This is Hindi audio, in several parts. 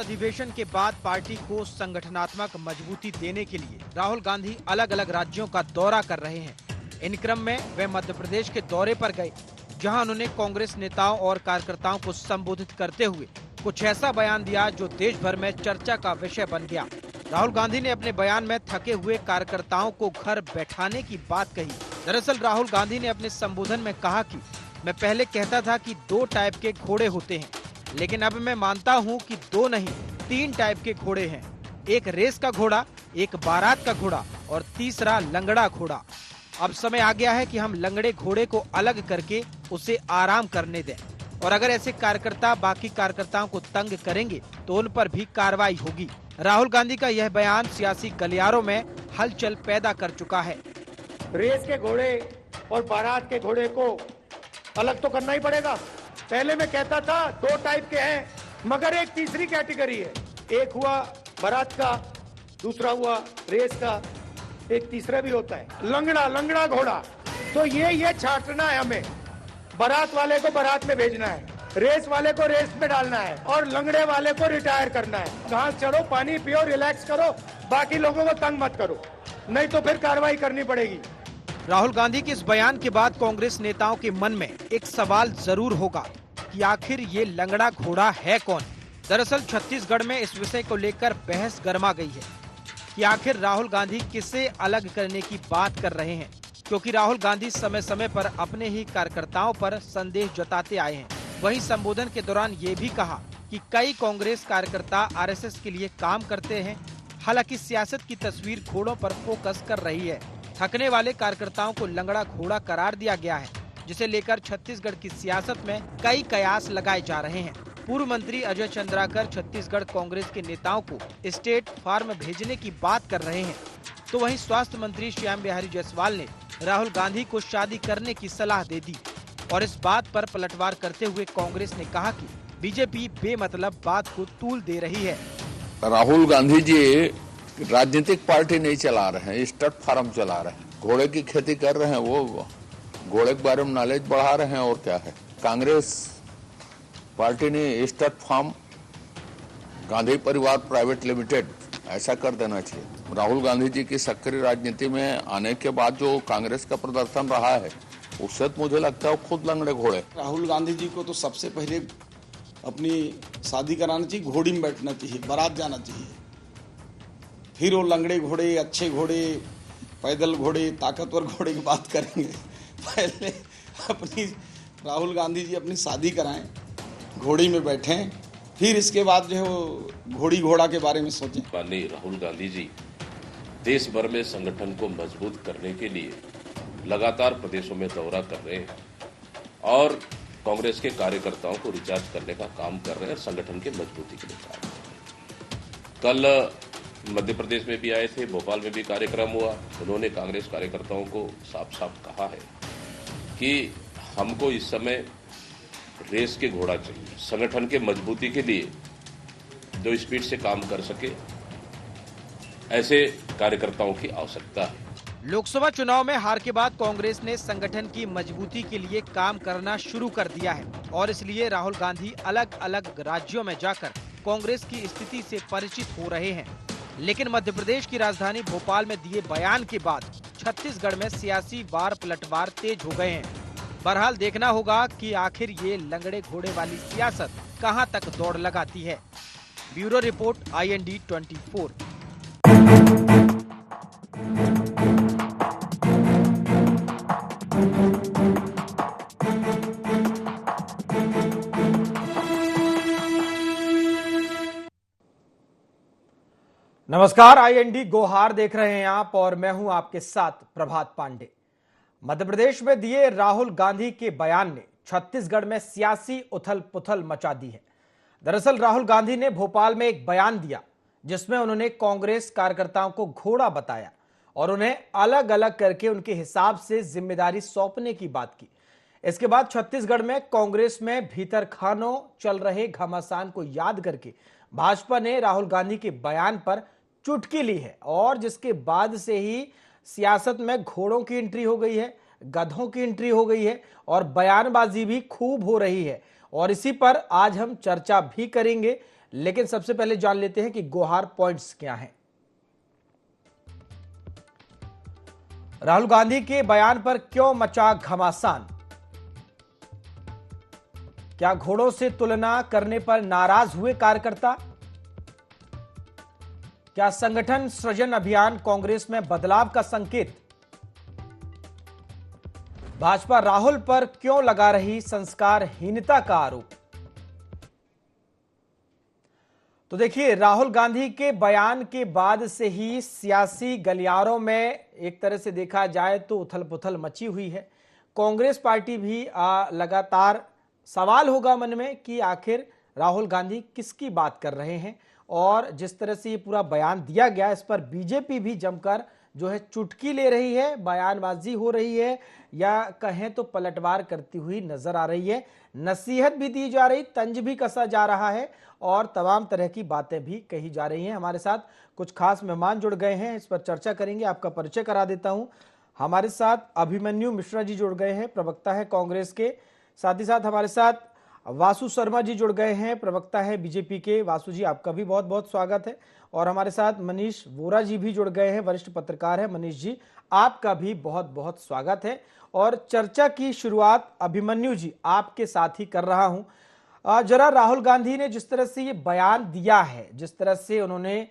अधिवेशन के बाद पार्टी को संगठनात्मक मजबूती देने के लिए राहुल गांधी अलग अलग राज्यों का दौरा कर रहे हैं। इन क्रम में वे मध्य प्रदेश के दौरे पर गए, जहां उन्होंने कांग्रेस नेताओं और कार्यकर्ताओं को संबोधित करते हुए कुछ ऐसा बयान दिया जो देश भर में चर्चा का विषय बन गया। राहुल गांधी ने अपने बयान में थके हुए कार्यकर्ताओं को घर बैठाने की बात कही। दरअसल राहुल गांधी ने अपने संबोधन में कहा कि मैं पहले कहता था कि 2 टाइप के घोड़े होते हैं, लेकिन अब मैं मानता हूं कि 2 नहीं 3 टाइप के घोड़े हैं। एक रेस का घोड़ा, एक बारात का घोड़ा और तीसरा लंगड़ा घोड़ा। अब समय आ गया है कि हम लंगड़े घोड़े को अलग करके उसे आराम करने दें, और अगर ऐसे कार्यकर्ता बाकी कार्यकर्ताओं को तंग करेंगे तो उन पर भी कार्रवाई होगी। राहुल गांधी का यह बयान सियासी गलियारों में हलचल पैदा कर चुका है। रेस के घोड़े और बारात के घोड़े को अलग तो करना ही पड़ेगा। पहले मैं कहता था 2 टाइप के हैं, मगर एक तीसरी कैटेगरी है। एक हुआ बारात का, दूसरा हुआ रेस का, एक तीसरा भी होता है लंगड़ा घोड़ा। तो ये छांटना है हमें। बारात वाले को बारात में भेजना है, रेस वाले को रेस में डालना है और लंगड़े वाले को रिटायर करना है। घास चढ़ो, पानी पियो, रिलैक्स करो, बाकी लोगों को तंग मत करो, नहीं तो फिर कार्रवाई करनी पड़ेगी। राहुल गांधी के इस बयान के बाद कांग्रेस नेताओं के मन में एक सवाल जरूर होगा कि आखिर ये लंगड़ा घोड़ा है कौन। दरअसल छत्तीसगढ़ में इस विषय को लेकर बहस गर्मा गई है कि आखिर राहुल गांधी किसे अलग करने की बात कर रहे हैं, क्योंकि राहुल गांधी समय समय पर अपने ही कार्यकर्ताओं पर संदेह जताते आए हैं। वहीं संबोधन के दौरान ये भी कहा कि कई कांग्रेस कार्यकर्ता आरएसएस के लिए काम करते हैं। हालांकि सियासत की तस्वीर घोड़ों पर फोकस कर रही है। थकने वाले कार्यकर्ताओं को लंगड़ा घोड़ा करार दिया गया है, जिसे लेकर छत्तीसगढ़ की सियासत में कई कयास लगाए जा रहे हैं। पूर्व मंत्री अजय चंद्राकर छत्तीसगढ़ कांग्रेस के नेताओं को स्टेट फार्म भेजने की बात कर रहे हैं, तो वहीं स्वास्थ्य मंत्री श्याम बिहारी जायसवाल ने राहुल गांधी को शादी करने की सलाह दे दी। और इस बात पर पलटवार करते हुए कांग्रेस ने कहा कि बीजेपी बेमतलब बात को तूल दे रही है। राहुल गांधी जी राजनीतिक पार्टी नहीं चला रहे हैं, स्टट फार्म चला रहे हैं। घोड़े की खेती कर रहे हैं, वो घोड़े के बारे में नॉलेज बढ़ा रहे हैं। और क्या है, कांग्रेस पार्टी ने स्टट फार्म गांधी परिवार प्राइवेट लिमिटेड ऐसा कर देना चाहिए। राहुल गांधी जी की सक्रिय राजनीति में आने के बाद जो कांग्रेस का प्रदर्शन रहा है, उससे तो मुझे लगता है वो खुद लंगड़े घोड़े। राहुल गांधी जी को तो सबसे पहले अपनी शादी कराना चाहिए, घोड़ी में बैठना चाहिए, बारात जाना चाहिए, फिर वो लंगड़े घोड़े, अच्छे घोड़े, पैदल घोड़े, ताकतवर घोड़े की बात करेंगे। पहले अपनी राहुल गांधी जी अपनी शादी कराएं, घोड़ी में बैठें, फिर इसके बाद जो है वो घोड़ी घोड़ा के बारे में सोचें। माननीय राहुल गांधी जी देश भर में संगठन को मजबूत करने के लिए लगातार प्रदेशों में दौरा कर रहे हैं और कांग्रेस के कार्यकर्ताओं को रिचार्ज करने का काम कर रहे हैं और संगठन के मजबूती के लिए काम कर रहे हैं। कल मध्य प्रदेश में भी आए थे, भोपाल में भी कार्यक्रम हुआ। उन्होंने कांग्रेस कार्यकर्ताओं को साफ साफ कहा है कि हमको इस समय रेस के घोड़ा चाहिए, संगठन के मजबूती के लिए जो स्पीड से काम कर सके, ऐसे कार्यकर्ताओं की आवश्यकता है। लोकसभा चुनाव में हार के बाद कांग्रेस ने संगठन की मजबूती के लिए काम करना शुरू कर दिया है और इसलिए राहुल गांधी अलग अलग राज्यों में जाकर कांग्रेस की स्थिति से परिचित हो रहे हैं। लेकिन मध्य प्रदेश की राजधानी भोपाल में दिए बयान के बाद छत्तीसगढ़ में सियासी वार पलटवार तेज हो गए हैं। बहरहाल देखना होगा कि आखिर ये लंगड़े घोड़े वाली सियासत कहां तक दौड़ लगाती है। Bureau report IND 24। नमस्कार, IND गोहार देख रहे हैं आप और मैं हूं आपके साथ प्रभात पांडे। मध्य प्रदेश में दिए राहुल गांधी के बयान ने छत्तीसगढ़ में सियासी उथल पुथल मचा दी है। दरअसल राहुल गांधी ने भोपाल में एक बयान दिया जिसमें उन्होंने कांग्रेस कार्यकर्ताओं को घोड़ा बताया और उन्हें अलग अलग करके उनके हिसाब से जिम्मेदारी सौंपने की बात की। इसके बाद छत्तीसगढ़ में कांग्रेस में भीतर खानों चल रहे घमासान को याद करके भाजपा ने राहुल गांधी के बयान पर चुटकी ली है और जिसके बाद से ही सियासत में घोड़ों की एंट्री हो गई है, गधों की एंट्री हो गई है और बयानबाजी भी खूब हो रही है। और इसी पर आज हम चर्चा भी करेंगे। लेकिन सबसे पहले जान लेते हैं कि गुहार पॉइंट्स क्या हैं। राहुल गांधी के बयान पर क्यों मचा घमासान? क्या घोड़ों से तुलना करने पर नाराज हुए कार्यकर्ता? क्या संगठन सृजन अभियान कांग्रेस में बदलाव का संकेत? भाजपा राहुल पर क्यों लगा रही संस्कारहीनता का आरोप? तो देखिए, राहुल गांधी के बयान के बाद से ही सियासी गलियारों में एक तरह से देखा जाए तो उथल पुथल मची हुई है। कांग्रेस पार्टी भी लगातार सवाल होगा मन में कि आखिर राहुल गांधी किसकी बात कर रहे हैं, और जिस तरह से ये पूरा बयान दिया गया इस पर बीजेपी भी जमकर जो है चुटकी ले रही है, बयानबाजी हो रही है, या कहें तो पलटवार करती हुई नजर आ रही है। नसीहत भी दी जा रही, तंज भी कसा जा रहा है और तमाम तरह की बातें भी कही जा रही हैं। हमारे साथ कुछ खास मेहमान जुड़ गए हैं, इस पर चर्चा करेंगे। आपका परिचय करा देता हूं। हमारे साथ अभिमन्यु मिश्रा जी जुड़ गए हैं, प्रवक्ता है कांग्रेस के। साथ ही साथ हमारे साथ वासु शर्मा जी जुड़ गए हैं, प्रवक्ता है बीजेपी के। वासु जी, आपका भी बहुत बहुत स्वागत है। और हमारे साथ मनीष वोरा जी भी जुड़ गए हैं, वरिष्ठ पत्रकार है। मनीष जी, आपका भी बहुत बहुत स्वागत है। और चर्चा की शुरुआत अभिमन्यु जी आपके साथ ही कर रहा हूं। जरा राहुल गांधी ने जिस तरह से ये बयान दिया है, जिस तरह से उन्होंने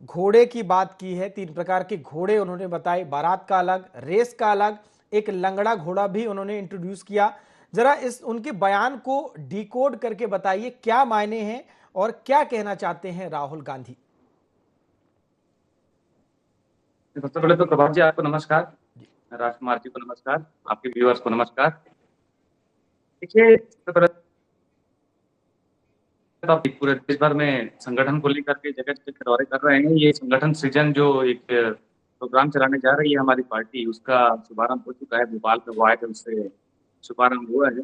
घोड़े की बात की है, 3 प्रकार के घोड़े उन्होंने बताए, बारात का अलग, रेस का अलग, एक लंगड़ा घोड़ा भी उन्होंने इंट्रोड्यूस किया। जरा इस उनके बयान को डिकोड करके बताइए, क्या मायने हैं और क्या कहना चाहते हैं राहुल गांधी? सबसे पहले तो प्रभात जी आपको नमस्कार, राजकुमार जी को नमस्कार, आपके व्यूअर्स को नमस्कार। देखिए, सबसे पहले तो आप पूरे देश भर में संगठन को लेकर के जगह जगह के दौरे कर रहे हैं। ये संगठन सृजन जो एक प्रोग्राम चलाने जा रही है हमारी पार्टी, उसका शुभारंभ हो चुका है। भोपाल में वो आए थे, उससे शुभारंभ हुआ है।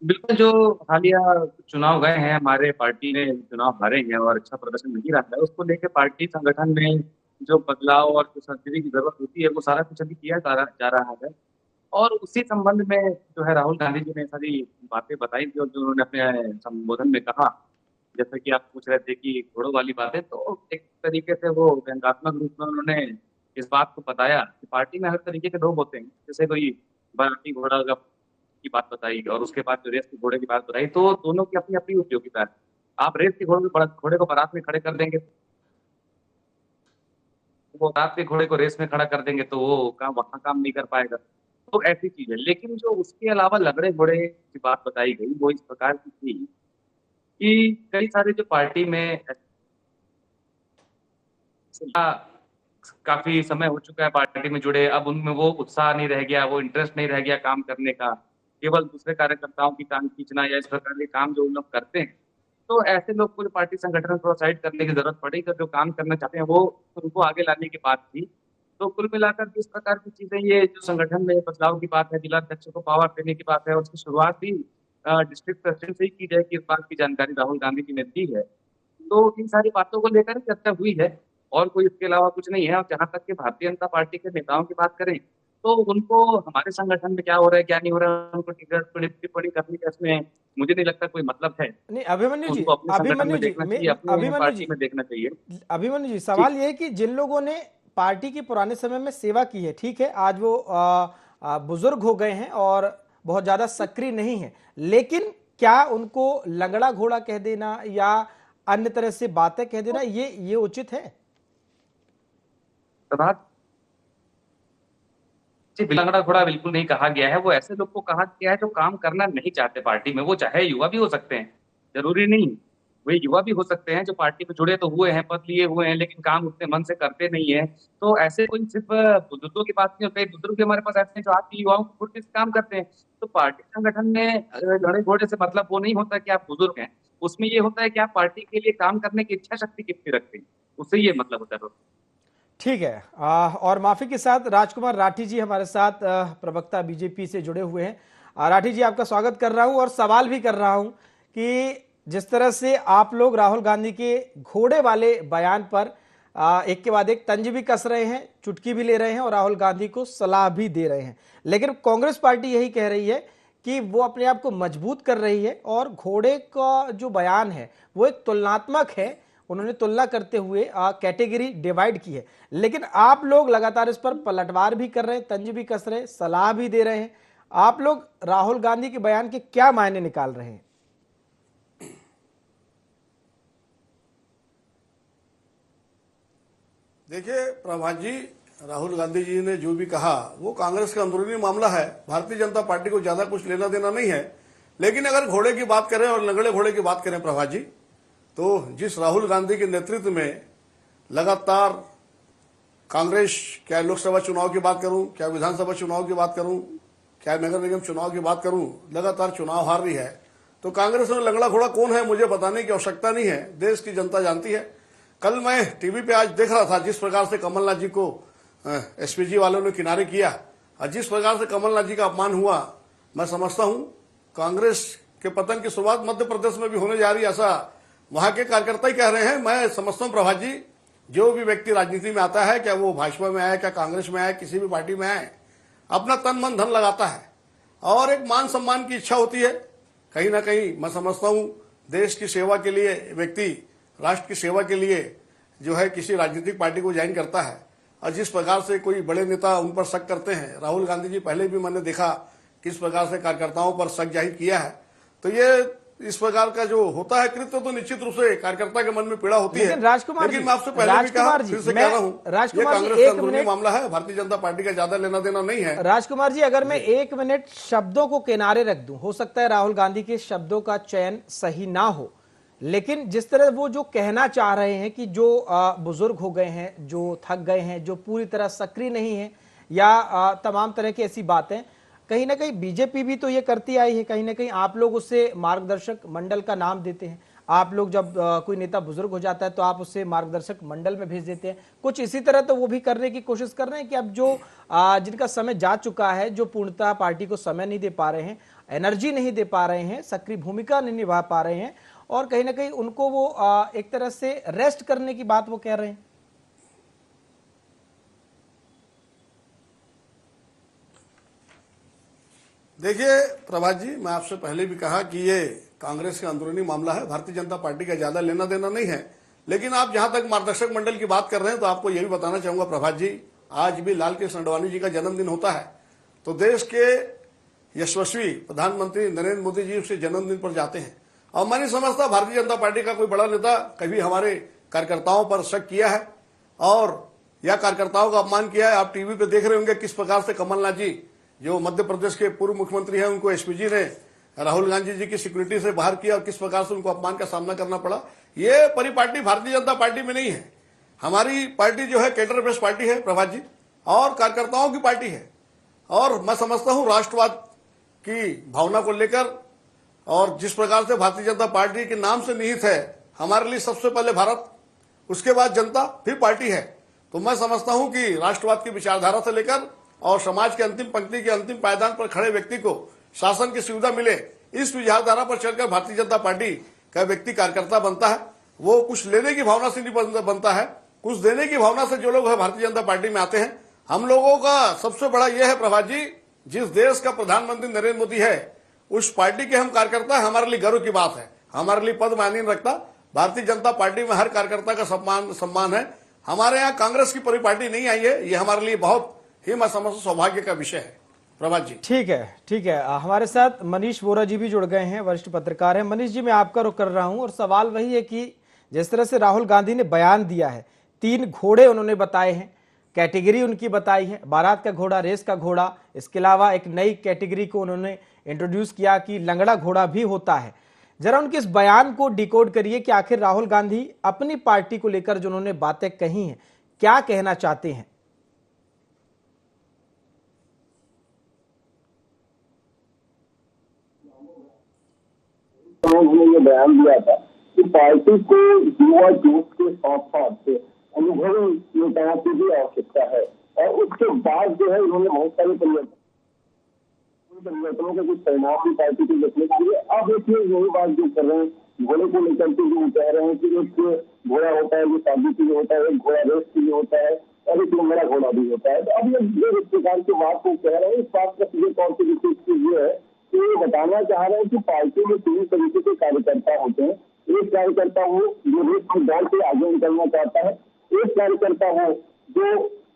बिल्कुल, जो हालिया चुनाव गए हैं, हमारे पार्टी ने चुनाव हारे हैं और अच्छा प्रदर्शन नहीं रहा है, उसको लेकर पार्टी संगठन में जो बदलाव और जो सर्जरी की जरूरत होती है वो सारा कुछ अभी किया जा रहा है। और उसी संबंध में जो है राहुल गांधी जी ने सारी बातें बताई थी और जो उन्होंने अपने संबोधन में कहा, जैसे कि आप पूछ रहे थे कि घोड़ों वाली बातें, तो एक तरीके से वो व्यंग्यात्मक रूप में उन्होंने इस बात को बताया कि पार्टी में हर तरीके के लोग होते हैं। जैसे कोई बाराती घोड़ा की बात बताई और उसके बाद जो रेस के घोड़े की बात बताई, तो दोनों की अपनी अपनी उपयोगिता है। आप रेस के घोड़े को बारात में खड़े कर देंगे, वो बारात के घोड़े को रेस में खड़ा कर देंगे तो वो वहां काम नहीं कर पाएगा। तो ऐसी चीज है। लेकिन जो उसके अलावा लगड़े घोड़े की बात बताई गई वो इस प्रकार की थी कि कई सारे जो पार्टी में काफी समय हो चुका है पार्टी में जुड़े, अब उनमें वो उत्साह नहीं रह गया, वो इंटरेस्ट नहीं रह गया काम करने का, केवल दूसरे कार्यकर्ताओं की टांग खींचना या इस प्रकार के काम जो लोग करते हैं। तो ऐसे लोग को पार्टी संगठन को साइड करने की जरूरत पड़ेगी। जो काम करना चाहते हैं वो उनको आगे लाने की बात थी। तो कुल मिलाकर जिस प्रकार की चीजें, ये जो संगठन में बदलाव की बात है, जिलाध्यक्ष को पावर देने की बात है, उसकी शुरुआत भी डिस्ट्रिक्ट प्रेसिडेंट से ही की जाए कि इस बात की जानकारी राहुल गांधी जी ने दी है। तो इन सारी बातों को लेकर ही चर्चा हुई है और कोई इसके अलावा कुछ नहीं है। और जहां तक कि भारतीय जनता पार्टी के नेताओं की बात करें तो उनको हमारे संगठन में क्या हो रहा है क्या नहीं हो रहा है उनको टिप्पणी करने का इसमें मुझे नहीं लगता कोई मतलब है। नहीं, अभिमन्यु जी, उनको अपने संगठन में देखना चाहिए, अपनी अभिमन्यु पार्टी जी, में देखना चाहिए। अभिमन्यु जी, सवाल ये है कि जिन लोगों ने पार्टी की पुराने समय में सेवा की है, ठीक है, आज वो बुजुर्ग हो गए हैं और बहुत ज्यादा सक्रिय नहीं है, लेकिन क्या उनको लंगड़ा घोड़ा कह देना या अन्य तरह से बातें कह देना ये उचित है? प्रभात जी, लंगड़ा घोड़ा बिल्कुल नहीं कहा गया है। वो ऐसे लोग को कहा गया है जो काम करना नहीं चाहते पार्टी में। वो चाहे युवा भी हो सकते हैं, जरूरी नहीं, वे युवा भी हो सकते हैं जो पार्टी में जुड़े तो हुए हैं, पद लिए हुए हैं, लेकिन काम उतने मन से करते नहीं है। तो ऐसे कोई सिर्फ बुजुर्गों की बात नहीं होती, बुजुर्ग भी हमारे पास ऐसे हैं जो आपकी युवाओं की फुर्ती से काम करते हैं। तो पार्टी संगठन में लड़े घोड़े से मतलब वो नहीं होता कि आप बुजुर्ग हैं, उसमें ये होता है कि आप पार्टी के लिए काम करने की इच्छा शक्ति कितनी रखते हैं, उससे ये मतलब होता है। ठीक है। और माफी के साथ राजकुमार राठी जी हमारे साथ प्रवक्ता बीजेपी से जुड़े हुए हैं। राठी जी, आपका स्वागत कर रहा हूं और सवाल भी कर रहा हूं कि जिस तरह से आप लोग राहुल गांधी के घोड़े वाले बयान पर एक के बाद एक तंज भी कस रहे हैं, चुटकी भी ले रहे हैं और राहुल गांधी को सलाह भी दे रहे हैं, लेकिन कांग्रेस पार्टी यही कह रही है कि वो अपने आप को मजबूत कर रही है और घोड़े का जो बयान है वो एक तुलनात्मक है। उन्होंने तुलना करते हुए कैटेगरी डिवाइड की है, लेकिन आप लोग लगातार इस पर पलटवार भी कर रहे हैं, तंज भी कस रहे हैं, सलाह भी दे रहे हैं। आप लोग राहुल गांधी के बयान के क्या मायने निकाल रहे हैं? देखिए प्रभात जी, राहुल गांधी जी ने जो भी कहा वो कांग्रेस का अंदरूनी मामला है। भारतीय जनता पार्टी को ज्यादा कुछ लेना देना नहीं है। लेकिन अगर घोड़े की बात करें और लंगड़े घोड़े की बात करें प्रभात जी, तो जिस राहुल गांधी के नेतृत्व में लगातार कांग्रेस, क्या लोकसभा चुनाव की बात करूं, क्या विधानसभा चुनाव की बात करूं, क्या नगर निगम चुनाव की बात करूं, लगातार चुनाव हार रही है। तो कांग्रेस में लंगड़ा घोड़ा कौन है मुझे बताने की आवश्यकता नहीं है, देश की जनता जानती है। कल मैं टीवी पे आज देख रहा था जिस प्रकार से कमलनाथ जी को एसपीजी वालों ने किनारे किया और जिस प्रकार से कमलनाथ जी का अपमान हुआ, मैं समझता हूं कांग्रेस के पतन की शुरुआत मध्य प्रदेश में भी होने जा रही है, ऐसा वहां के कार्यकर्ता ही कह रहे हैं। मैं समझता हूं प्रभात जी, जो भी व्यक्ति राजनीति में आता है, क्या वो भाजपा में आए, क्या कांग्रेस में आए, किसी भी पार्टी में आए, अपना तन मन धन लगाता है और एक मान सम्मान की इच्छा होती है। कहीं ना कहीं मैं समझता हूं देश की सेवा के लिए व्यक्ति, राष्ट्र की सेवा के लिए जो है किसी राजनीतिक पार्टी को ज्वाइन करता है। और जिस प्रकार से कोई बड़े नेता उन पर शक करते हैं, राहुल गांधी जी पहले भी मैंने देखा किस प्रकार से कार्यकर्ताओं पर शक जाहिर किया है। तो ये इस प्रकार का जो होता है कृत्य तो निश्चित रूप से कार्यकर्ता के मन में पीड़ा होती है। राजकुमार लेकिन मैं आपसे पहले भी कहा, फिर से कह रहा हूँ, ये कांग्रेस का अंदरूनी मामला है, भारतीय जनता पार्टी का ज्यादा लेना देना नहीं है। राजकुमार जी, अगर मैं 1 मिनट शब्दों को किनारे रख दूं, हो सकता है राहुल गांधी के शब्दों का चयन सही ना हो, लेकिन जिस तरह वो जो कहना चाह रहे हैं कि जो बुजुर्ग हो गए हैं, जो थक गए हैं, जो पूरी तरह सक्रिय नहीं है, या तमाम तरह की ऐसी बातें, कहीं ना कहीं बीजेपी भी तो ये करती आई है। कहीं ना कहीं आप लोग उससे मार्गदर्शक मंडल का नाम देते हैं। आप लोग जब कोई नेता बुजुर्ग हो जाता है तो आप उससे मार्गदर्शक मंडल में भेज देते हैं। कुछ इसी तरह तो वो भी करने की कोशिश कर रहे हैं कि अब जो जिनका समय जा चुका है, जो पूर्णतः पार्टी को समय नहीं दे पा रहे हैं, एनर्जी नहीं दे पा रहे हैं, सक्रिय भूमिका नहीं निभा पा रहे हैं, और कहीं ना कहीं उनको वो एक तरह से रेस्ट करने की बात वो कह रहे हैं। देखिए प्रभात जी, मैं आपसे पहले भी कहा कि ये कांग्रेस का अंदरूनी मामला है, भारतीय जनता पार्टी का ज्यादा लेना देना नहीं है। लेकिन आप जहां तक मार्गदर्शक मंडल की बात कर रहे हैं तो आपको यह भी बताना चाहूंगा प्रभात जी, आज भी लाल कृष्ण आडवाणी जी का जन्मदिन होता है। तो देश के यशस्वी प्रधानमंत्री नरेंद्र मोदी जी उसके जन्मदिन पर जाते हैं। और मैं नहीं समझता भारतीय जनता पार्टी का कोई बड़ा नेता कभी हमारे कार्यकर्ताओं पर शक किया है और या कार्यकर्ताओं का अपमान किया है। आप टीवी पे देख रहे होंगे किस प्रकार से कमलनाथ जी, जो मध्य प्रदेश के पूर्व मुख्यमंत्री हैं, उनको एसपीजी ने राहुल गांधी जी की सिक्योरिटी से बाहर किया और किस प्रकार से उनको अपमान का सामना करना पड़ा। ये परिपाटी भारतीय जनता पार्टी में नहीं है। हमारी पार्टी जो है कैडर बेस्ड पार्टी है प्रभात जी, और कार्यकर्ताओं की पार्टी है। और मैं समझता हूं राष्ट्रवाद की भावना को लेकर, और जिस प्रकार से भारतीय जनता पार्टी के नाम से निहित है, हमारे लिए सबसे पहले भारत, उसके बाद जनता, फिर पार्टी है। तो मैं समझता हूं कि राष्ट्रवाद की विचारधारा से लेकर और समाज के अंतिम पंक्ति के अंतिम पायदान पर खड़े व्यक्ति को शासन की सुविधा मिले, इस विचारधारा पर चलकर भारतीय जनता पार्टी का व्यक्ति कार्यकर्ता बनता है। वो कुछ लेने की भावना से नहीं बनता है, कुछ देने की भावना से जो लोग है भारतीय जनता पार्टी में आते हैं। हम लोगों का सबसे बड़ा यह है प्रभात जी, जिस देश का प्रधानमंत्री नरेंद्र मोदी है उस पार्टी के हम कार्यकर्ता है, हमारे लिए गर्व की बात है। हमारे लिए पद मायने नहीं रखता। भारतीय जनता पार्टी में हर कार्यकर्ता का सम्मान है। हमारे यहाँ कांग्रेस की परिपाटी नहीं आई है, ये हमारे लिए बहुत ही मैं समझता सौभाग्य का विषय है प्रभात जी। ठीक है, ठीक है। हमारे साथ मनीष वोरा जी भी जुड़ गए हैं, वरिष्ठ पत्रकार हैं। मनीष जी, मैं आपका रुख कर रहा हूं और सवाल वही है कि जिस तरह से राहुल गांधी ने बयान दिया है, 3 घोड़े उन्होंने बताए हैं, कैटेगरी उनकी बताई है, बारात का घोड़ा, रेस का घोड़ा, इसके अलावा एक नई कैटेगरी को उन्होंने इंट्रोड्यूस किया कि लंगड़ा घोड़ा भी होता है। जरा उनके इस बयान को डिकोड करिए कि आखिर राहुल गांधी अपनी पार्टी को लेकर जो उन्होंने बातें कही हैं, क्या कहना चाहते हैं। उन्होंने ये बयान दिया था कि पार्टी को युवा जोश के साथ साथ अनुभवी नेताओं की भी आवश्यकता है, और उसके बाद जो है उन्होंने बहुत सारे परिवर्तनों के कुछ परिणाम भी पार्टी को देखने के लिए। अब देखिए यही बात जो कर रहे हैं घोड़े को लेकर के, जो कह रहे हैं कि एक घोड़ा होता है जो शादी के लिए होता है, एक घोड़ा रेस के लिए होता है, और एक लंगड़ा घोड़ा भी होता है। तो अब ये इस प्रकार की बात को कह रहे हैं, इस बात का सीधे तौर पर विशेष चीज ये है कि ये बताना चाह रहे हैं कि पार्टी में तीन तरीके के कार्यकर्ता होते हैं। एक कार्यकर्ता वो जो रेस में दौड़ के आगे निकलना चाहता है, एक कार्यकर्ता वो जो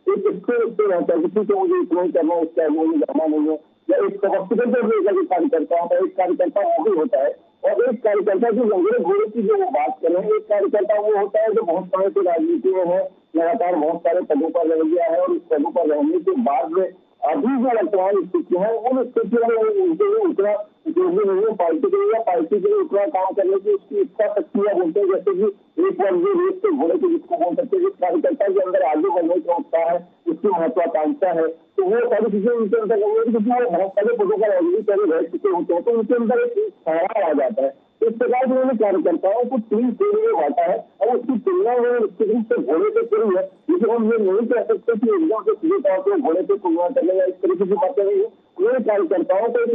एक स्थिर रहता है, किसी को मुझे इतना ही करना है, उसका मुझे जाना नहीं है, या एक सशक्तिकरण कार्यकर्ता होता है, एक कार्यकर्ता वो भी होता है। और एक कार्यकर्ता जो लंगड़े घोड़े की जो बात कर रहे हैं, एक कार्यकर्ता वो होता है जो बहुत समय से राजनीति में है, लगातार बहुत सारे पदों पर रह गया है, और उस पदों पर रहने के बाद में अभी जो वर्तमान स्थिति है उन स्थितियों में उनके लिए उतना उपयोगी नहीं है पार्टी के लिए, या पार्टी के लिए उतना काम करने की उसकी इच्छा शक्ति या बोलते हैं जैसे कि एक वर्गीय रेस के घोड़े को जिसको बोल सकते हैं, जिस कार्यकर्ता के अंदर आगे बढ़ने का उत्साह है, उसकी महत्वाकांक्षा है, तो वो सारी चीजें उनके अंदर नहीं है, क्योंकि वो बहुत सारे पदों पर ऑलरेडी पहले रह चुके होते हैं, तो उनके अंदर एक ठहराव आ जाता है। इस प्रकार से उन्होंने कार्यकर्ताओं को तीन श्रेणी में बांटा है, और उसकी तुलना में निश्चित रूप से घोड़े से करी है, लेकिन हम ये नहीं कह सकते कि एकदम से सीधे तौर पर घोड़े से तुलना करने या इस तरीके की बातें नहीं है। उन्होंने कार्यकर्ताओं को एक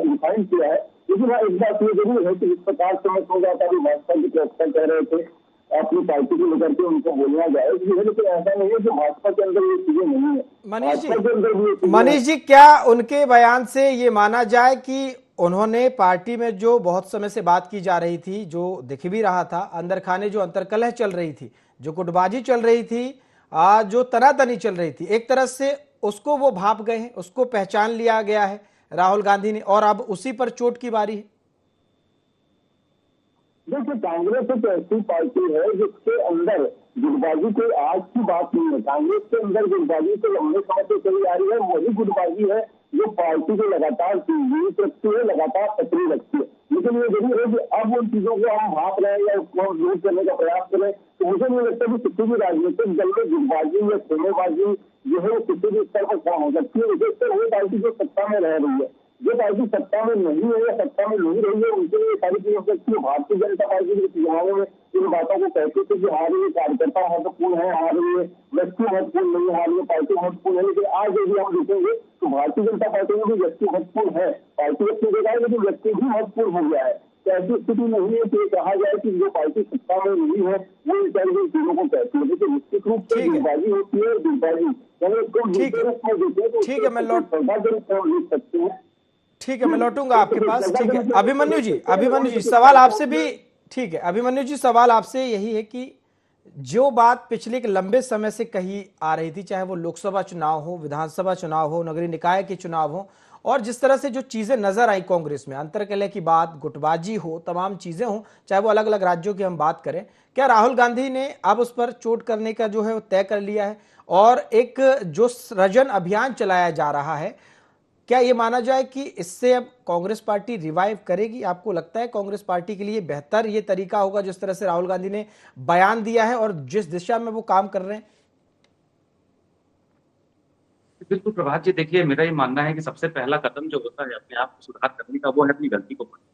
डिफाइन किया है, लेकिन हाँ एक बात ये जरूर है कि इस प्रकार से मैं समझा था भाजपा के प्रवक्ता कह रहे थे अपनी पार्टी को लेकर के उनको बोलना जाए, लेकिन ऐसा नहीं है कि भाजपा के अंदर ये चीजें नहीं है। मनीष जी, क्या उनके बयान से ये माना जाए कि उन्होंने पार्टी में जो बहुत समय से बात की जा रही थी, जो दिख भी रहा था, अंदर खाने जो अंतर्कलह चल रही थी, जो गुटबाजी चल रही थी, जो तनातनी चल रही थी, एक तरह से उसको वो भाप गए हैं, उसको पहचान लिया गया है राहुल गांधी ने, और अब उसी पर चोट की बारी है? देखिए, कांग्रेस एक ऐसी पार्टी है जिसके अंदर गुटबाजी कोई आज की बात नहीं है। कांग्रेस के अंदर गुटबाजी तो लंबे समय से चली आ रही है, वही गुटबाजी है जो पार्टी को लगातार जीवित रखती है, लगातार सक्रिय रखती है। लेकिन ये जरूर है कि अब उन चीजों को हम भाप रहे हैं या उसको हम दूर करने का प्रयास करें, तो मुझे नहीं लगता कि किसी भी राजनीतिक दल में गुटबाजी या खेलेबाजी जो है वो किसी भी स्तर पर कम हो सकती है। विशेषकर वो पार्टी जो सत्ता में रह रही है, जो पार्टी सत्ता में नहीं है या सत्ता में नहीं रही है, उनके लिए सारी चीजें हो सकती है। भारतीय जनता पार्टी के चुनावों में इन बातों को कहते थे कि हमारे लिए कार्यकर्ता महत्वपूर्ण है, हमारे लिए व्यक्ति महत्वपूर्ण नहीं है, हमारे लिए पार्टी महत्वपूर्ण है। लेकिन आज यदि हम देखेंगे तो भारतीय जनता पार्टी में भी व्यक्ति महत्वपूर्ण है, पार्टी अपनी जगह है, लेकिन व्यक्ति भी महत्वपूर्ण हो गया है। तो ऐसी स्थिति नहीं है कि कहा जाए कि जो पार्टी सत्ता में नहीं है वो इन सारी चीजों को कहती है। लेकिन निश्चित रूप से गुटबाजी होती है, गुटबाजी ठीक है, मैं लौटूंगा आपके पास। ठीक है अभिमन्यु जी, सवाल आपसे भी, ठीक है अभिमन्यु जी, सवाल आपसे यही है कि जो बात पिछले एक लंबे समय से कही आ रही थी, चाहे वो लोकसभा चुनाव हो, विधानसभा चुनाव हो, नगरीय निकाय के चुनाव हो, और जिस तरह से जो चीजें नजर आई कांग्रेस में, अंतरकलह की बात, गुटबाजी हो, तमाम चीजें हो, चाहे वो अलग अलग राज्यों की हम बात करें, क्या राहुल गांधी ने अब उस पर चोट करने का जो है वो तय कर लिया है, और एक जो सृजन अभियान चलाया जा रहा है, क्या ये माना जाए कि इससे अब कांग्रेस पार्टी रिवाइव करेगी? आपको लगता है कांग्रेस पार्टी के लिए बेहतर ये तरीका होगा जिस तरह से राहुल गांधी ने बयान दिया है और जिस दिशा में वो काम कर रहे हैं? बिल्कुल प्रभात जी, देखिए मेरा ये मानना है कि सबसे पहला कदम जो होता है अपने आप को सुधार करने का, वो है अपनी गलती को पकड़ना।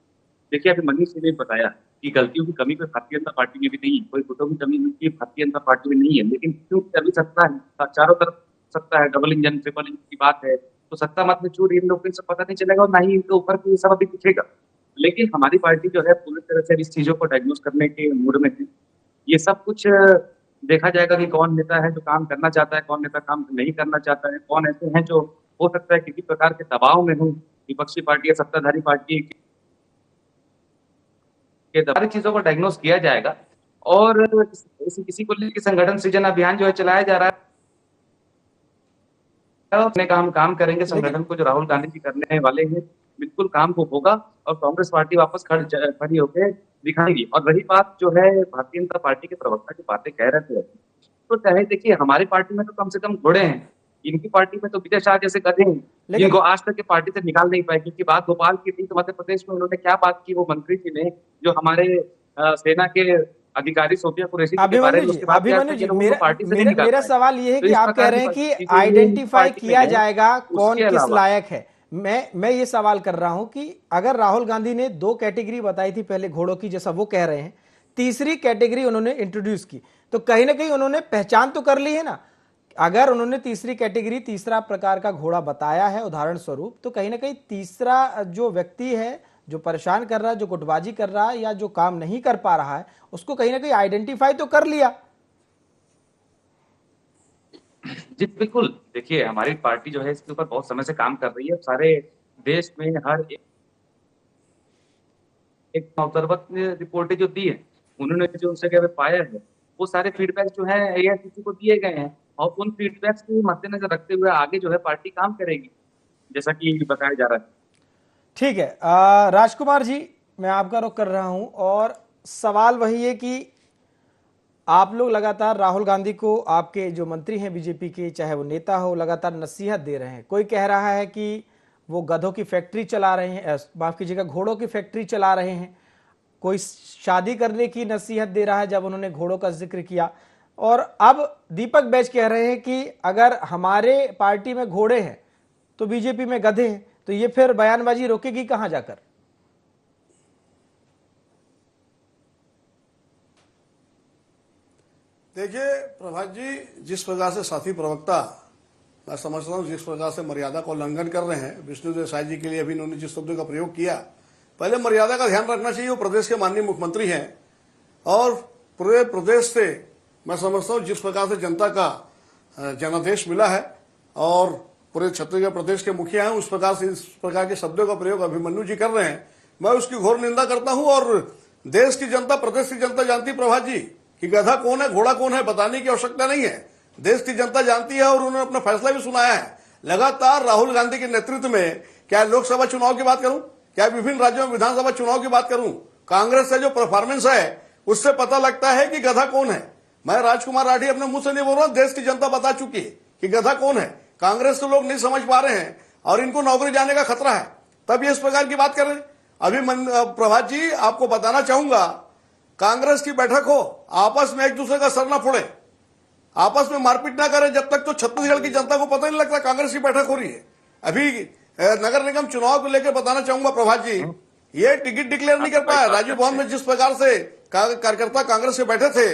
देखिए अभी मनीष ने बताया कि गलतियों की कमी कोई भारतीय जनता पार्टी में भी नहीं है, कोई गुटों की कमी भारतीय जनता पार्टी में नहीं है, लेकिन क्योंकि अभी सत्ता है, चारों तरफ सत्ता है, डबल इंजन ट्रिपल इंजन की बात है, तो सत्ता मत में चूर इन लोगों को पता नहीं चलेगा और ना ही इनके ऊपर भी सब अभी दिखेगा। लेकिन हमारी पार्टी जो है पूरी तरह से इस चीजों को डायग्नोस करने के मूड में है। ये सब कुछ देखा जाएगा कि कौन नेता है जो काम करना चाहता है, कौन नेता काम नहीं करना चाहता है, कौन ऐसे हैं जो हो सकता है किसी प्रकार के दबाव में हो, विपक्षी पार्टी या सत्ताधारी पार्टी के सारी चीजों को डायग्नोस किया जाएगा। और किसी को लेकर संगठन सृजन अभियान जो है चलाया जा रहा है, अपने काम करेंगे। संगठन को जो राहुल गांधी जी करने वाले हैं, बिल्कुल काम को होगा और कांग्रेस पार्टी वापस खड़ी होकर दिखाएगी। और रही बात जो है भारतीय जनता पार्टी के प्रवक्ता की बातें कह रहे थे, तो चाहे देखिए हमारी पार्टी में तो कम से कम घोड़े हैं, इनकी पार्टी में तो विजय शाह जैसे गधे हैं, जिनको आज तक के पार्टी से निकाल नहीं पाए। क्योंकि बात भोपाल की थी, तो मध्य प्रदेश में उन्होंने क्या बात की, वो मंत्री जी ने जो हमारे सेना के अधिकारी सोफिया कुरैशी के बारे में मेरा सवाल ये है कि आप कह रहे हैं कि आइडेंटिफाई किया जाएगा कौन किस लायक है। मैं ये सवाल कर रहा हूं कि अगर राहुल गांधी ने 2 कैटेगरी बताई थी पहले घोड़ों की, जैसा वो कह रहे हैं, तीसरी कैटेगरी उन्होंने इंट्रोड्यूस की, तो कहीं ना कहीं उन्होंने पहचान तो कर ली है ना। अगर उन्होंने तीसरी कैटेगरी, तीसरा प्रकार का घोड़ा बताया है उदाहरण स्वरूप, तो कहीं ना कहीं तीसरा जो व्यक्ति है जो परेशान कर रहा है, जो गुटबाजी कर रहा है या जो काम नहीं कर पा रहा है, उसको कहीं ना कहीं आइडेंटिफाई तो कर लिया। जी बिल्कुल, देखिए हमारी पार्टी जो है इसके ऊपर बहुत समय से काम कर रही है। सारे देश में हर एक ऑब्जर्वर ने रिपोर्टें जो दी है, उन्होंने जो उस जगह पे पाया है, वो सारे फीडबैक जो है एआईसीसी को दिए गए हैं और उन फीडबैक्स को मद्देनजर रखते हुए आगे जो है पार्टी काम करेगी, जैसा कि बताया जा रहा है। ठीक है राजकुमार जी, मैं आपका रुख कर रहा हूं और सवाल वही है कि आप लोग लगातार राहुल गांधी को, आपके जो मंत्री हैं बीजेपी के, चाहे वो नेता हो, लगातार नसीहत दे रहे हैं। कोई कह रहा है कि वो गधों की फैक्ट्री चला रहे हैं, माफ कीजिएगा घोड़ों की फैक्ट्री चला रहे हैं। कोई शादी करने की नसीहत दे रहा है जब उन्होंने घोड़ों का जिक्र किया। और अब दीपक बैज कह रहे हैं कि अगर हमारे पार्टी में घोड़े हैं तो बीजेपी में गधे हैं, तो ये फिर बयानबाजी रोकेगी कहां जाकर? देखिए प्रभात जी, जिस प्रकार से साथी प्रवक्ता, मैं समझता हूं जिस प्रकार से मर्यादा का उल्लंघन कर रहे हैं, विष्णु देसाई जी के लिए अभी इन्होंने जिस शब्द का प्रयोग किया, पहले मर्यादा का ध्यान रखना चाहिए। वो प्रदेश के माननीय मुख्यमंत्री हैं और पूरे प्रदेश से मैं समझता हूं जिस प्रकार से जनता का जनादेश मिला है और पूरे छत्तीसगढ़ प्रदेश के मुखिया हैं, उस प्रकार से इस प्रकार के शब्दों का प्रयोग अभिमन्यु जी कर रहे हैं, मैं उसकी घोर निंदा करता हूं। और देश की जनता, प्रदेश की जनता जानती प्रभात जी कि गधा कौन है, घोड़ा कौन है, बताने की आवश्यकता नहीं है। देश की जनता जानती है और उन्होंने अपना फैसला भी सुनाया है। लगातार राहुल गांधी के नेतृत्व में, क्या लोकसभा चुनाव की बात करूं, क्या विभिन्न राज्यों में विधानसभा चुनाव की बात करूं, कांग्रेस से जो परफॉर्मेंस है उससे पता लगता है कि गधा कौन है। मैं राजकुमार राठी अपने मुंह से नहीं बोल रहा हूं, देश की जनता बता चुकी है कि गधा कौन है। कांग्रेस के लोग नहीं समझ पा रहे हैं और इनको नौकरी जाने का खतरा है, तब ये इस प्रकार की बात कर रहे हैं। अभी प्रभात जी आपको बताना चाहूंगा, कांग्रेस की बैठक हो, आपस में एक दूसरे का सर ना फोड़े, आपस में मारपीट ना करें, जब तक तो छत्तीसगढ़ की जनता को पता नहीं लगता कांग्रेस की बैठक हो रही है। अभी नगर निगम चुनाव को लेकर बताना चाहूंगा प्रभात जी, ये टिकट डिक्लेयर नहीं कर पाया। राजीव भवन में जिस प्रकार से कार्यकर्ता कांग्रेस के बैठे थे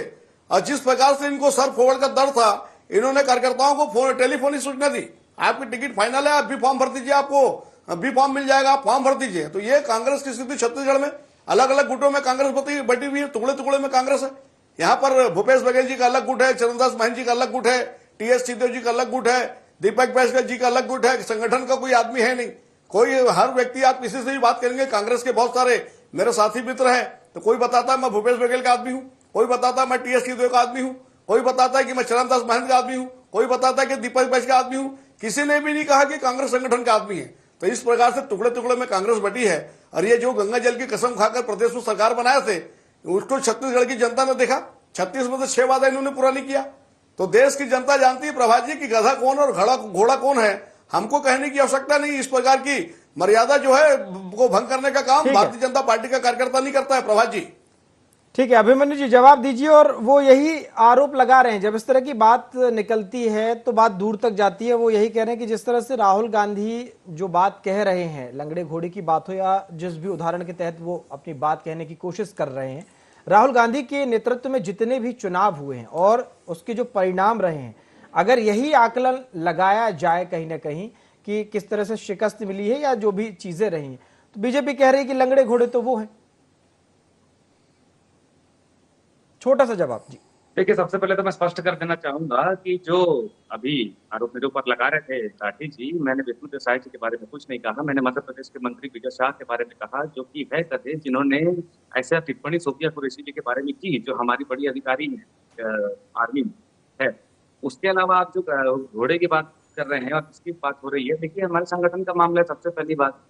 और जिस प्रकार से इनको सर फोड़ का डर था, इन्होंने कार्यकर्ताओं को टेलीफोनिक सूचना दी, आपकी टिकट फाइनल है, आप भी फॉर्म भर दीजिए, आपको भी फॉर्म मिल जाएगा, आप फॉर्म भर दीजिए। तो ये कांग्रेस की स्थिति छत्तीसगढ़ में, अलग अलग गुटों में कांग्रेस बटी हुई है, टुकड़े टुकड़े में कांग्रेस है। यहाँ पर भूपेश बघेल जी का अलग गुट है, चरणदास महंत जी का अलग गुट है, टीएस सिंहदेव जी का अलग गुट है, दीपक बैज जी का अलग गुट है। संगठन का कोई आदमी है नहीं, कोई हर व्यक्ति, आप किसी से भी बात करेंगे, कांग्रेस के बहुत सारे मेरे साथी मित्र हैं, तो कोई बताता है मैं भूपेश बघेल का आदमी हूं, कोई बताता है मैं टीएस सिंहदेव का आदमी हूं, कोई बताता है कि मैं चरणदास महंत का आदमी हूं, कोई बताता है कि दीपक बैज का आदमी हूं। किसी ने भी नहीं कहा कि कांग्रेस संगठन का आदमी है। तो इस प्रकार से टुकड़े टुकड़े में कांग्रेस बटी है। और ये जो गंगा जल की कसम खाकर प्रदेश में सरकार बनाए थे, उसको छत्तीसगढ़ की जनता ने देखा। 36 में से 6 वादा इन्होंने पूरा नहीं किया। तो देश की जनता जानती है प्रभात जी की गधा कौन और घोड़ा कौन है, हमको कहने की आवश्यकता नहीं। इस प्रकार की मर्यादा जो है वो भंग करने का काम भारतीय जनता पार्टी का कार्यकर्ता नहीं करता है प्रभात जी। ठीक है अभिमन्यु जी, जवाब दीजिए। और वो यही आरोप लगा रहे हैं, जब इस तरह की बात निकलती है तो बात दूर तक जाती है। वो यही कह रहे हैं कि जिस तरह से राहुल गांधी जो बात कह रहे हैं, लंगड़े घोड़े की बात हो या जिस भी उदाहरण के तहत वो अपनी बात कहने की कोशिश कर रहे हैं, राहुल गांधी के नेतृत्व में जितने भी चुनाव हुए हैं और उसके जो परिणाम रहे हैं, अगर यही आकलन लगाया जाए कहीं ना कहीं कि किस तरह से शिकस्त मिली है या जो भी चीजें रही हैं, तो बीजेपी कह रही है कि लंगड़े घोड़े तो वो हैं। छोटा सा जवाब जी। देखिए, सबसे पहले तो मैं स्पष्ट कर देना चाहूंगा कि जो अभी आरोप मेरे ऊपर लगा रहे थे राठी जी, मैंने विष्णु देसाई जी के बारे में कुछ नहीं कहा। मैंने मध्य प्रदेश के मंत्री विजय शाह के बारे में कहा, जो कि वह थे जिन्होंने ऐसा टिप्पणी सोफिया कुरैशी जी के बारे में की, जो हमारी बड़ी अधिकारी है आर्मी है। उसके अलावा आप जो घोड़े की बात कर रहे हैं और इसकी बात हो रही है, देखिए हमारे संगठन का मामला है सबसे पहली बात।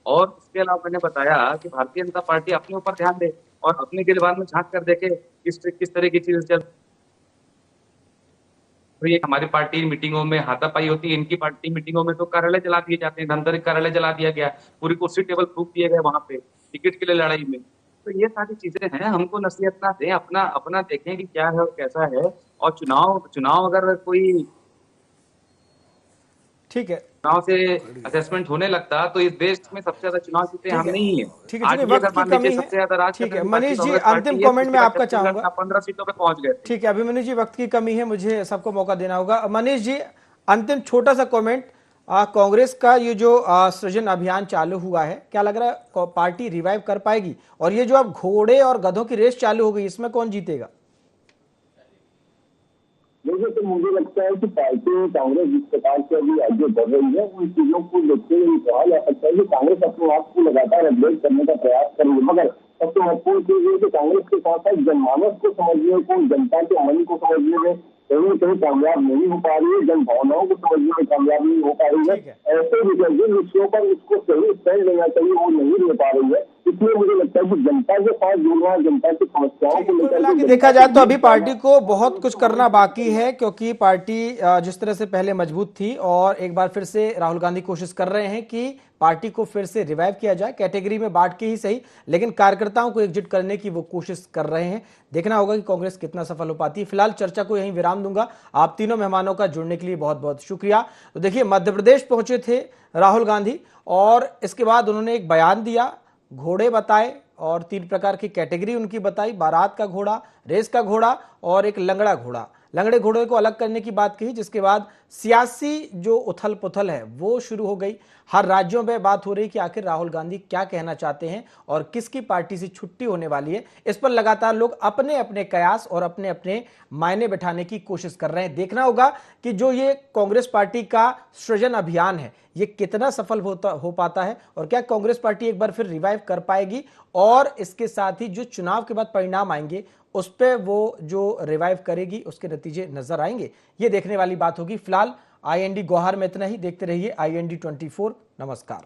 और उसके अलावा मैंने बताया कि भारतीय जनता पार्टी अपने ऊपर ध्यान दे और अपने गिरबान में झांक कर देखे किस तरह की चीजें चल रही है। हमारी पार्टी मीटिंगों में हाथापाई होती है, इनकी पार्टी मीटिंगों में तो कार्यालय जला दिए जाते हैं, धमतरी कार्यालय जला दिया गया, पूरी कुर्सी टेबल फूंक दिए गए वहां पे टिकट के लिए लड़ाई में। तो ये सारी चीजें हैं, हमको नसीहत ना दें, अपना देखें कि क्या है और कैसा है। और चुनाव अगर कोई ठीक है चुनाव से असेसमेंट होने लगता तो इस देश में सबसे ज्यादा चुनाव जीते हम नहीं है। ठीक है, वक्त की कमी है। सबसे ज्यादा राज ठीक है मनीष जी, अंतिम कमेंट में आपका चाहूंगा। 15 सीटों पे पहुंच गए। ठीक है अभिमन्यु जी, वक्त की कमी है, मुझे सबको मौका देना होगा। मनीष जी, अंतिम छोटा सा कमेंट, कांग्रेस का ये जो सृजन अभियान चालू हुआ है, क्या लग रहा है पार्टी रिवाइव कर पाएगी? और ये जो अब घोड़े और गधों की रेस चालू हो गई, इसमें कौन जीतेगा? देखिए वजह से मुझे लगता है कि पार्टी कांग्रेस जिस प्रकार से अभी आगे बढ़ रही है उन चीजों को देखते हुए कहा जा सकता है कि कांग्रेस अपने आप को लगातार अपडेट करने का प्रयास कर रही है। मगर सबसे महत्वपूर्ण चीज है कि कांग्रेस के साथ साथ जनमानस को समझने को, जनता के मन को समझने में कहीं न कहीं कामयाब नहीं हो पा रही है, जन भावनाओं को समझने में कामयाब नहीं हो पा रही है। ऐसे विषय जिन विषयों पर उसको सही स्टैंड लेना चाहिए वो नहीं ले पा रही है। इसलिए मुझे लगता है कि जनता के साथ जुड़ना, जनता की समस्याओं को लेकर के देखा जाए तो अभी पार्टी को बहुत कुछ करना बाकी है, क्योंकि पार्टी जिस तरह से पहले मजबूत थी और एक बार फिर से राहुल गांधी कोशिश कर रहे हैं कि पार्टी को फिर से रिवाइव किया जाए, कैटेगरी में बांट के ही सही, लेकिन कार्यकर्ताओं को एकजुट करने की वो कोशिश कर रहे हैं। देखना होगा कि कांग्रेस कितना सफल हो पाती है। फिलहाल चर्चा को यहीं विराम दूंगा। आप तीनों मेहमानों का जुड़ने के लिए बहुत बहुत शुक्रिया। तो देखिए, मध्य प्रदेश पहुंचे थे राहुल गांधी और इसके बाद उन्होंने एक बयान दिया, घोड़े बताए और 3 प्रकार की कैटेगरी उनकी बताई, बारात का घोड़ा, रेस का घोड़ा और एक लंगड़ा घोड़ा। लंगड़े घोड़े को अलग करने की बात कही, जिसके बाद सियासी जो उथल पुथल है वो शुरू हो गई। हर राज्यों में बात हो रही कि आखिर राहुल गांधी क्या कहना चाहते हैं और किसकी पार्टी से छुट्टी होने वाली है। इस पर लगातार लोग अपने अपने कयास और अपने अपने मायने बैठाने की कोशिश कर रहे हैं। देखना होगा कि जो ये कांग्रेस पार्टी का सृजन अभियान है ये कितना सफल हो पाता है और क्या कांग्रेस पार्टी एक बार फिर रिवाइव कर पाएगी, और इसके साथ ही जो चुनाव के बाद परिणाम आएंगे उस पर वो जो रिवाइव करेगी उसके नतीजे नजर आएंगे। ये देखने वाली बात होगी। फिलहाल IND गौहार में इतना ही। देखते रहिए IND 24। नमस्कार।